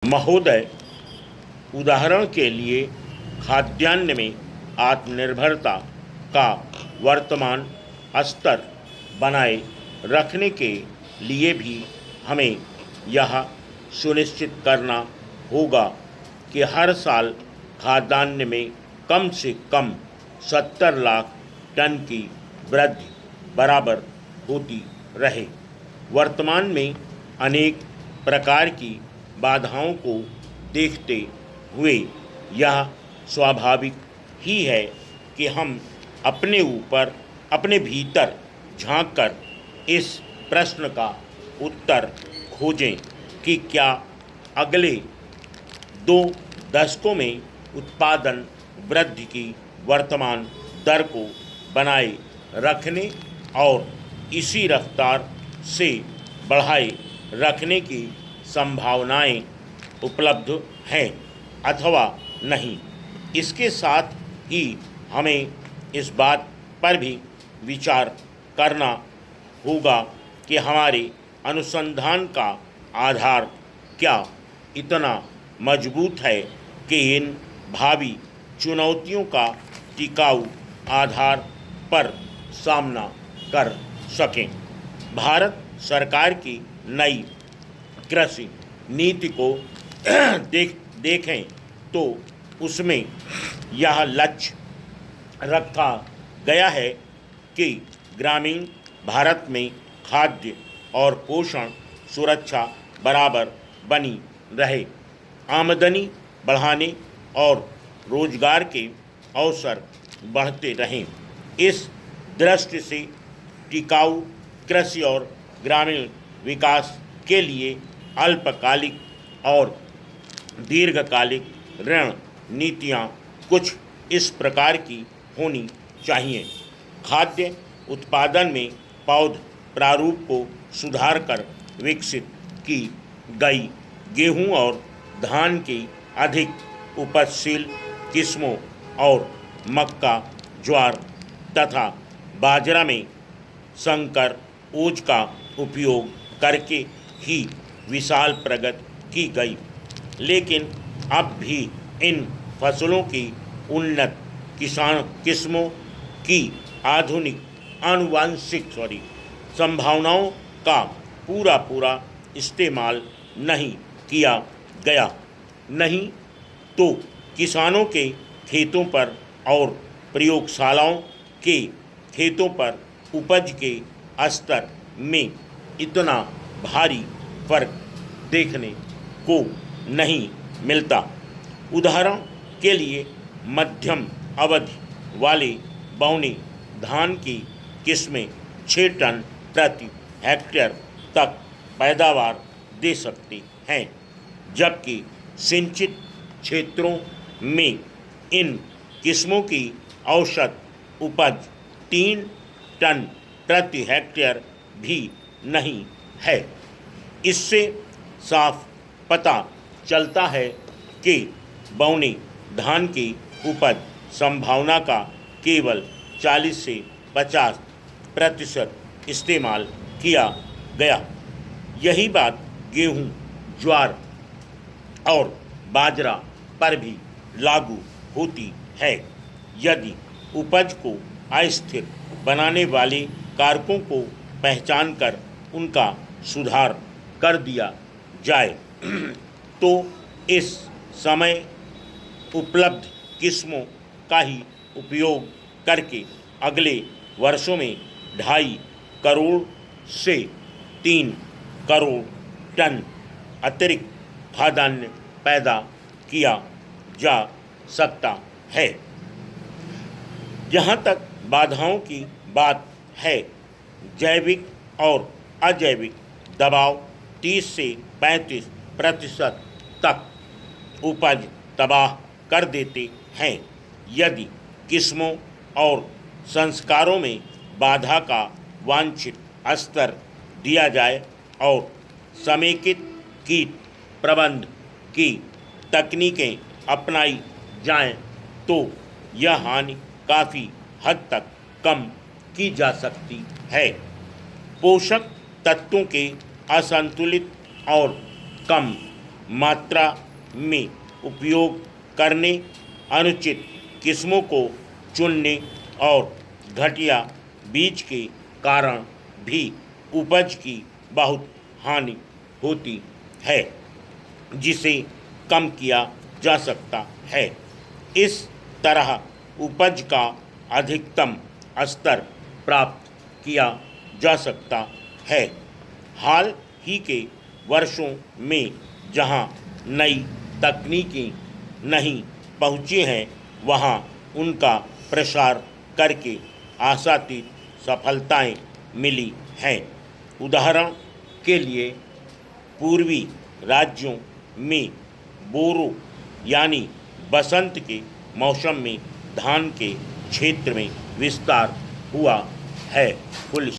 महोदय, उदाहरण के लिए खाद्यान्न में आत्मनिर्भरता का वर्तमान स्तर बनाए रखने के लिए भी हमें यह सुनिश्चित करना होगा कि हर साल खाद्यान्न में कम से कम 70 लाख टन की वृद्धि बराबर होती रहे। वर्तमान में अनेक प्रकार की बाधाओं को देखते हुए यह स्वाभाविक ही है कि हम अपने भीतर झांककर इस प्रश्न का उत्तर खोजें कि क्या अगले 2 दशकों में उत्पादन वृद्धि की वर्तमान दर को बनाए रखने और इसी रफ्तार से बढ़ाए रखने की संभावनाएं उपलब्ध हैं अथवा नहीं। इसके साथ ही हमें इस बात पर भी विचार करना होगा कि हमारे अनुसंधान का आधार क्या इतना मजबूत है कि इन भावी चुनौतियों का टिकाऊ आधार पर सामना कर सकें। भारत सरकार की नई कृषि नीति को देखें तो उसमें यह लक्ष्य रखा गया है कि ग्रामीण भारत में खाद्य और पोषण सुरक्षा बराबर बनी रहे, आमदनी बढ़ाने और रोजगार के अवसर बढ़ते रहें। इस दृष्टि से टिकाऊ कृषि और ग्रामीण विकास के लिए अल्पकालिक और दीर्घकालिक ऋण नीतियाँ कुछ इस प्रकार की होनी चाहिए। खाद्य उत्पादन में पौध प्रारूप को सुधार कर विकसित की गई गेहूं और धान की अधिक उपजशील किस्मों और मक्का, ज्वार तथा बाजरा में संकर ओज का उपयोग करके ही विशाल प्रगति की गई, लेकिन अब भी इन फसलों की उन्नत किस्मों की आधुनिक आनुवंशिक संभावनाओं का पूरा इस्तेमाल नहीं किया गया। नहीं तो किसानों के खेतों पर और प्रयोगशालाओं के खेतों पर उपज के स्तर में इतना भारी फर्क देखने को नहीं मिलता। उदाहरण के लिए मध्यम अवधि वाले बौने धान की किस्में 6 टन प्रति हेक्टेयर तक पैदावार दे सकती हैं, जबकि सिंचित क्षेत्रों में इन किस्मों की औसत उपज 3 टन प्रति हेक्टेयर भी नहीं है। इससे साफ पता चलता है कि बौने धान की उपज संभावना का केवल 40 से 50% इस्तेमाल किया गया। यही बात गेहूं, ज्वार और बाजरा पर भी लागू होती है। यदि उपज को अस्थिर बनाने वाले कारकों को पहचानकर उनका सुधार कर दिया जाए तो इस समय उपलब्ध किस्मों का ही उपयोग करके अगले वर्षों में 2.5 करोड़ से 3 करोड़ टन अतिरिक्त खाद्यान्न पैदा किया जा सकता है। जहाँ तक बाधाओं की बात है, जैविक और अजैविक दबाव 30 से 35% तक उपज तबाह कर देते हैं। यदि किस्मों और संस्कारों में बाधा का वांछित स्तर दिया जाए और समेकित कीट प्रबंध की तकनीकें अपनाई जाएं, तो यह हानि काफ़ी हद तक कम की जा सकती है। पोषक तत्वों के असंतुलित और कम मात्रा में उपयोग करने, अनुचित किस्मों को चुनने और घटिया बीज के कारण भी उपज की बहुत हानि होती है, जिसे कम किया जा सकता है। इस तरह उपज का अधिकतम स्तर प्राप्त किया जा सकता है। हाल ही के वर्षों में जहां नई तकनीकें नहीं पहुंची हैं, वहां उनका प्रसार करके आशातीत सफलताएं मिली हैं। उदाहरण के लिए पूर्वी राज्यों में बोरो यानी बसंत के मौसम में धान के क्षेत्र में विस्तार हुआ है। फुल